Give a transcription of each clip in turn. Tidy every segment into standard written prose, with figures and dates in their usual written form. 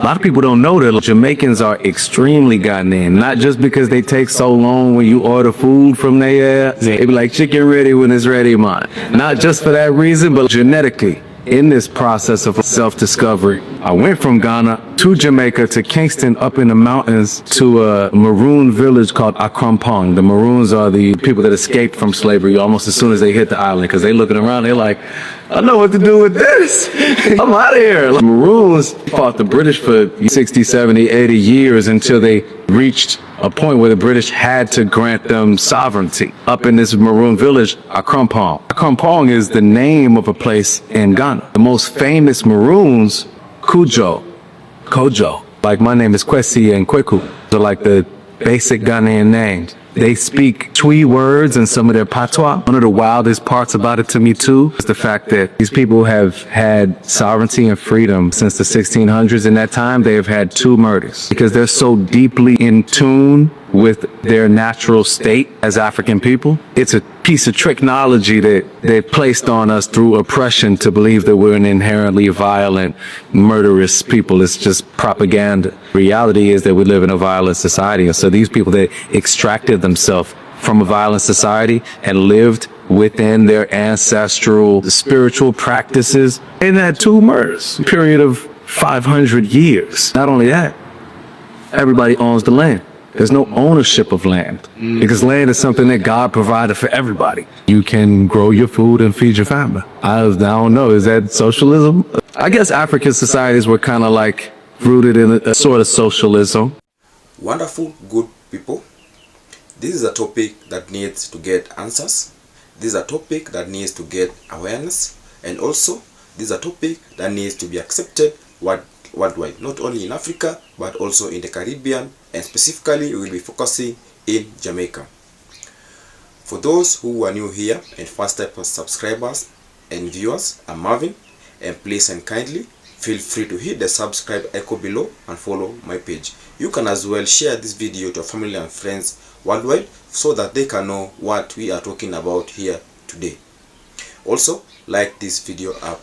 A lot of people don't know that Jamaicans are extremely Ghanaian, not just because they take so long when you order food from there. They be like, chicken ready when it's ready, man. Not just for that reason, but genetically. In this process of self-discovery, I went from Ghana to Jamaica to Kingston up in the mountains to a maroon village called Akrompong. The maroons are the people that escaped from slavery almost as soon as they hit the island, because they looking around, they're like, I know what to do with this. I'm out of here. Like, maroons fought the British for 60, 70, 80 years until they reached a point where the British had to grant them sovereignty. Up in this maroon village, Akrompong. Akrompong is the name of a place in Ghana. The most famous maroons, Kojo. Like my name is Kwesi and Kweku. They're like the basic Ghanaian names. They speak Twi words and some of their patois. One of the wildest parts about it to me too is the fact that these people have had sovereignty and freedom since the 1600s. In that time, they have had 2 murders because they're so deeply in tune with their natural state as African people. It's a piece of technology that they've placed on us through oppression to believe that we're an inherently violent, murderous people. It's just propaganda. Reality is that we live in a violent society. And so these people that extracted themselves from a violent society and lived within their ancestral spiritual practices and had 2 murders, a period of 500 years. Not only that, everybody owns the land. There's no ownership of land because land is something that God provided for everybody. You can grow your food and feed your family. I don't know. Is that socialism? I guess African societies were kind of like rooted in a sort of socialism. Wonderful, good people. This is a topic that needs to get answers. This is a topic that needs to get awareness. And also, this is a topic that needs to be accepted worldwide, not only in Africa, but also in the Caribbean, and specifically we will be focusing in Jamaica. For those who are new here and first-time subscribers and viewers, I'm Marvin, and please and kindly feel free to hit the subscribe icon below and follow my page. You can as well share this video to family and friends worldwide so that they can know what we are talking about here today. Also, like this video up.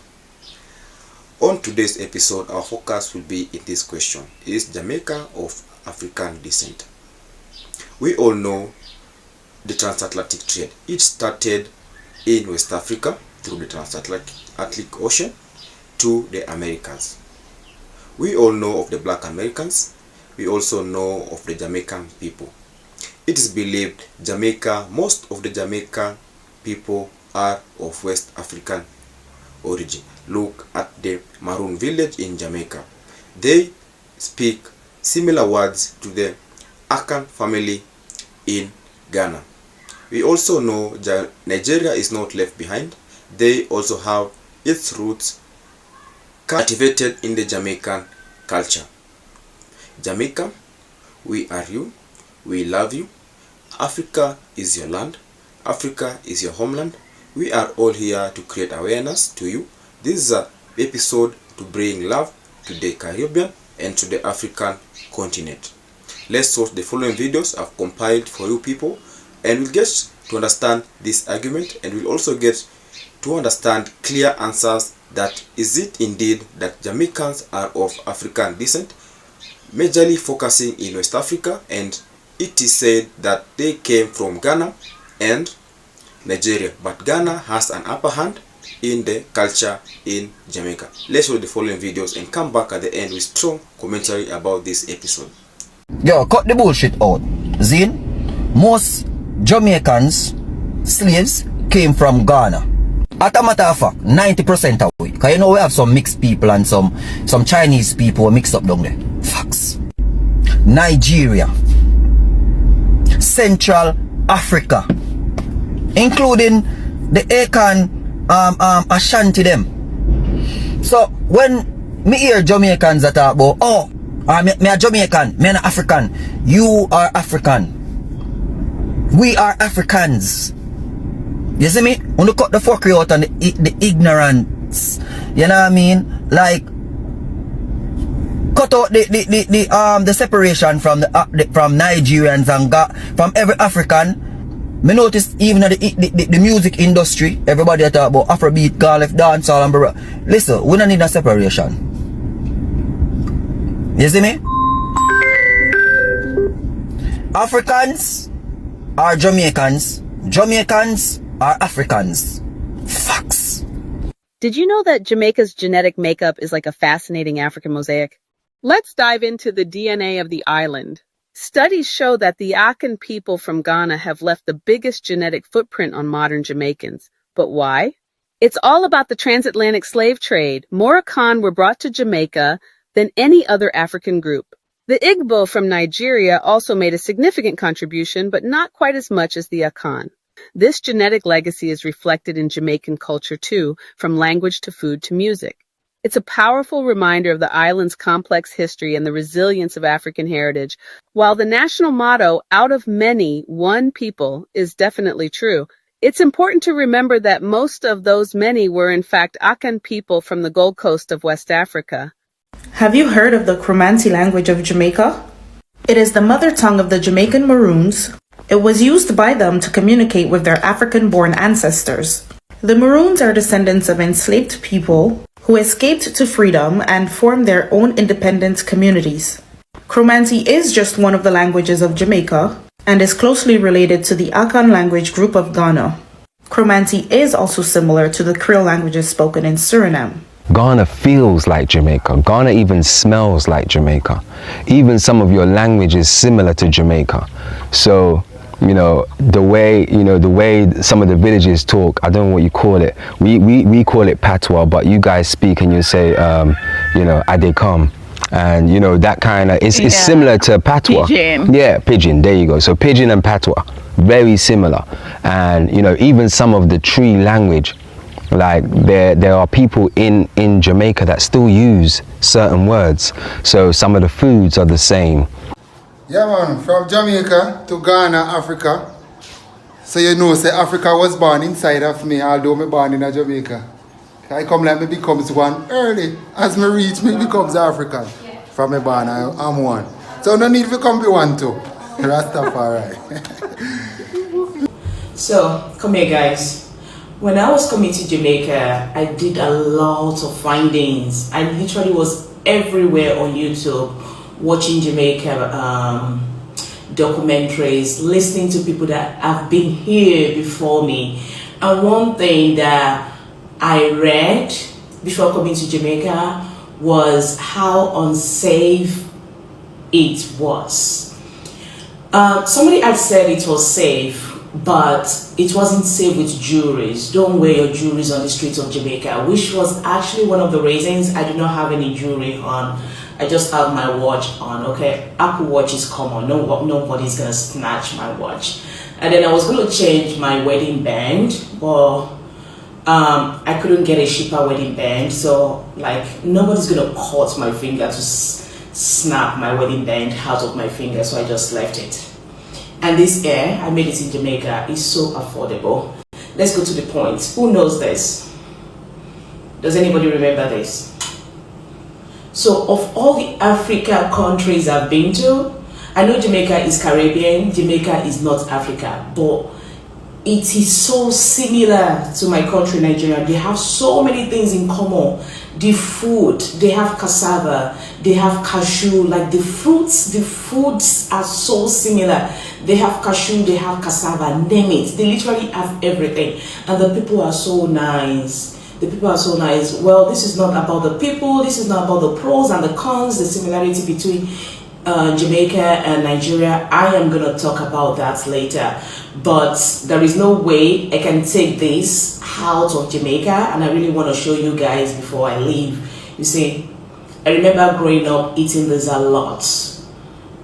On today's episode, our focus will be in this question: is Jamaica of African descent? We all know the transatlantic trade. It started in West Africa through the transatlantic ocean to the Americas. We all know of the Black Americans. We also know of the Jamaican people. It is believed Jamaica, most of the Jamaican people are of West African origin. Look at the Maroon village in Jamaica. They speak similar words to the Akan family in Ghana. We also know that Nigeria is not left behind. They also have its roots cultivated in the Jamaican culture. Jamaica, we are you, we love you. Africa is your land. Africa is your homeland. We are all here to create awareness to you. This is an episode to bring love to the Caribbean and to the African continent. Let's watch the following videos I've compiled for you people, and we'll get to understand this argument, and we'll also get to understand clear answers that is it indeed that Jamaicans are of African descent, majorly focusing in West Africa, and it is said that they came from Ghana and Nigeria, but Ghana has an upper hand in the culture in Jamaica. Let's watch the following videos and come back at the end with strong commentary about this episode. Yo, cut the bullshit out. Zin, most Jamaicans, slaves, came from Ghana. At a matter of fact, 90% of it. Because you know we have some mixed people and some Chinese people mixed up down there. Facts. Nigeria. Central Africa. Including the Akan Ashanti them. So when me hear Jamaicans that talk about, oh, me a Jamaican, me an African, you are African, we are Africans. You see me? When you cut the fuckery out and the ignorance, you know what I mean? Like cut out the separation from from Nigerians and from every African. Me notice even at the music industry, everybody talk about Afrobeat, Garlic, dancehall, and listen, we don't need a separation. You see me? Africans are Jamaicans. Jamaicans are Africans. Facts. Did you know that Jamaica's genetic makeup is like a fascinating African mosaic? Let's dive into the DNA of the island. Studies show that the Akan people from Ghana have left the biggest genetic footprint on modern Jamaicans. But why? It's all about the transatlantic slave trade. More Akan were brought to Jamaica than any other African group. The Igbo from Nigeria also made a significant contribution, but not quite as much as the Akan. This genetic legacy is reflected in Jamaican culture too, from language to food to music. It's a powerful reminder of the island's complex history and the resilience of African heritage. While the national motto, out of many, one people, is definitely true, it's important to remember that most of those many were in fact Akan people from the Gold Coast of West Africa. Have you heard of the Cromanti language of Jamaica? It is the mother tongue of the Jamaican maroons. It was used by them to communicate with their African-born ancestors. The maroons are descendants of enslaved people who escaped to freedom and formed their own independent communities. Cromanti is just one of the languages of Jamaica and is closely related to the Akan language group of Ghana. Cromanti is also similar to the Creole languages spoken in Suriname. Ghana feels like Jamaica. Ghana even smells like Jamaica. Even some of your language is similar to Jamaica. So, the way some of the villages talk, I don't know what you call it. We call it patois, but you guys speak and you say, adekam. And, that kind of, it's similar to patois. Pidgin. Yeah, pidgin, there you go. So pidgin and patois, very similar. And, even some of the tree language, like there are people in Jamaica that still use certain words. So some of the foods are the same. Yeah man, from Jamaica to Ghana, Africa. So say Africa was born inside of me, although me born in Jamaica. I come like me becomes one early. As me reach me becomes African. From me born, I'm one. So no need to come be one too. Rastafari. So, come here guys. When I was coming to Jamaica, I did a lot of findings. I literally was everywhere on YouTube, watching Jamaica documentaries, listening to people that have been here before me. And one thing that I read before coming to Jamaica was how unsafe it was. Somebody had said it was safe, but it wasn't safe with jewelries. Don't wear your jewelries on the streets of Jamaica, which was actually one of the reasons I do not have any jewelry on. I just have my watch on, okay? Apple Watch is common. Nobody's gonna snatch my watch. And then I was gonna change my wedding band, but I couldn't get a cheaper wedding band, so like nobody's gonna cut my finger to snap my wedding band out of my finger, so I just left it. And this hair, I made it in Jamaica, is so affordable. Let's go to the point. Who knows this? Does anybody remember this? So of all the Africa countries I've been to, I know Jamaica is Caribbean, Jamaica is not Africa, but it is so similar to my country, Nigeria. They have so many things in common. The food, they have cassava, they have cashew, like the foods are so similar. They have cashew, they have cassava, name it. They literally have everything. And the people are so nice. The people are so nice. Well, this is not about the people, this is not about the pros and the cons, the similarity between Jamaica and Nigeria. I am going to talk about that later. But there is no way I can take this out of Jamaica, and I really want to show you guys before I leave. You see, I remember growing up eating this a lot.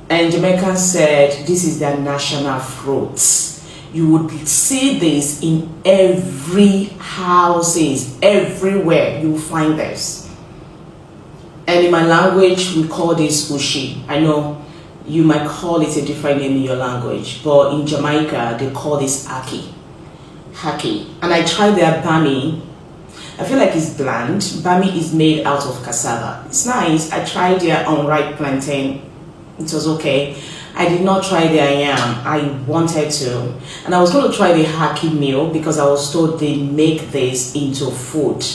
And Jamaicans said this is their national fruit. You would see this in every houses, everywhere you find this. And in my language, we call this ushi. I know you might call it a different name in your language, but in Jamaica, they call this haki. And I tried their bami. I feel like it's bland. Bami is made out of cassava. It's nice. I tried their unripe plantain. It was okay. I did not try their yam. I wanted to. And I was going to try the haki meal because I was told they make this into food.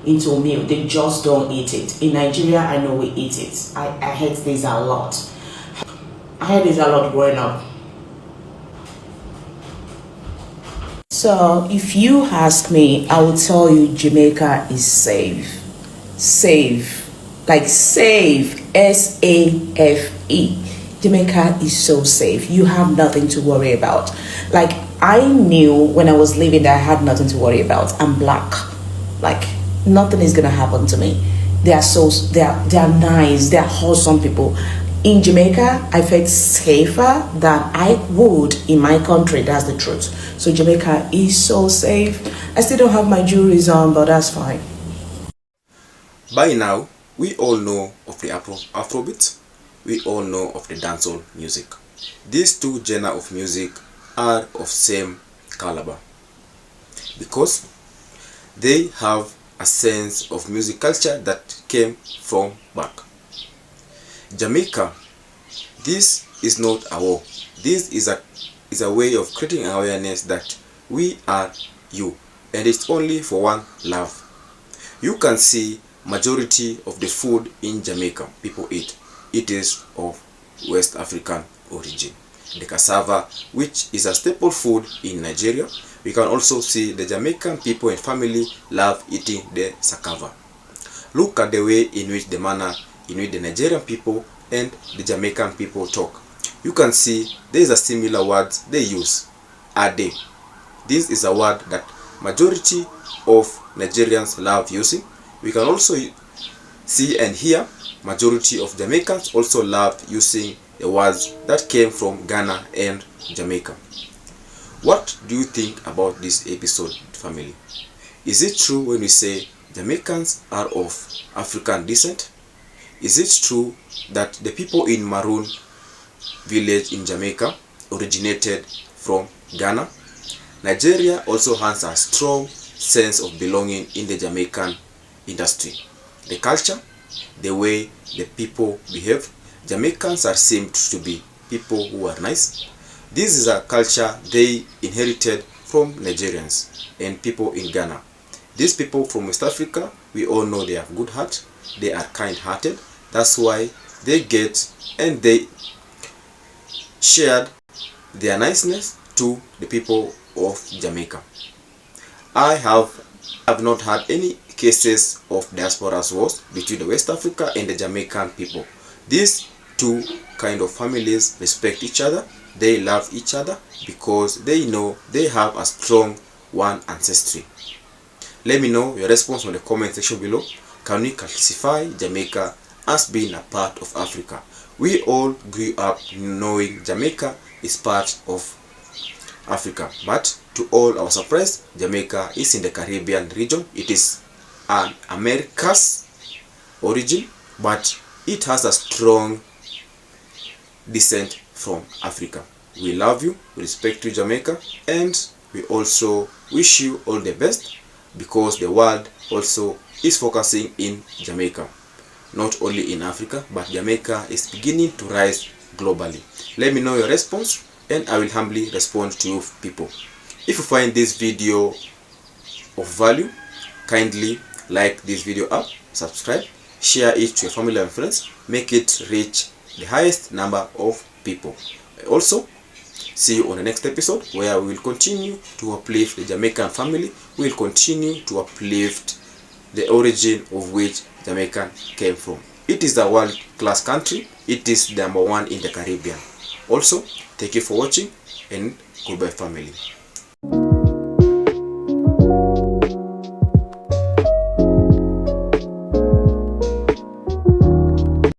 into meal. They just don't eat it. In Nigeria, I know we eat it. I hate this a lot. I had this a lot growing up. So if you ask me, I will tell you Jamaica is safe. Safe. Like safe. S-A-F-E. Jamaica is so safe. You have nothing to worry about. Like, I knew when I was living there I had nothing to worry about. I'm black. Like, nothing is gonna happen to me. They are nice, they are wholesome people. In Jamaica, I felt safer than I would in my country. That's the truth. So Jamaica is so safe. I still don't have my jewelries on, but that's fine. By now, we all know of the Afrobeat. We all know of the dancehall music. These two genres of music are of same caliber because they have a sense of music culture that came from back. Jamaica, this is not a war. This is a way of creating awareness that we are you, and it's only for one love. You can see majority of the food in Jamaica people eat. It is of West African origin. The cassava, which is a staple food in Nigeria. We can also see the Jamaican people and family love eating the sakava. Look at the way in which the manner in which the Nigerian people and the Jamaican people talk. You can see there is a similar word they use, ade. This is a word that majority of Nigerians love using. We can also see and hear majority of Jamaicans also love using the words that came from Ghana and Jamaica. What do you think about this episode, family? Is it true when we say Jamaicans are of African descent? Is it true that the people in Maroon village in Jamaica originated from Ghana? Nigeria also has a strong sense of belonging in the Jamaican industry. The culture, the way the people behave. Jamaicans are seemed to be people who are nice. This is a culture they inherited from Nigerians and people in Ghana. These people from West Africa, we all know they have good heart. They are kind-hearted. That's why they get and they shared their niceness to the people of Jamaica. I have not had any cases of diaspora wars between the West Africa and the Jamaican people. These two kind of families respect each other. They love each other because they know they have a strong one ancestry. Let me know your response on the comment section below. Can we classify Jamaica as being a part of Africa? We all grew up knowing Jamaica is part of Africa, but to all our surprise, Jamaica is in the Caribbean region. It is an America's origin, but it has a strong descent from Africa. We love you, we respect you, Jamaica, and we also wish you all the best because the world also is focusing in Jamaica. Not only in Africa, but Jamaica is beginning to rise globally. Let me know your response and I will humbly respond to you people. If you find this video of value, kindly like this video up, subscribe, share it to your family and friends, make it reach the highest number of people. Also, see you on the next episode where we will continue to uplift the Jamaican family. We will continue to uplift the origin of which Jamaica came from. It is a world-class country. It is the #1 in the Caribbean. Also, thank you for watching and goodbye family.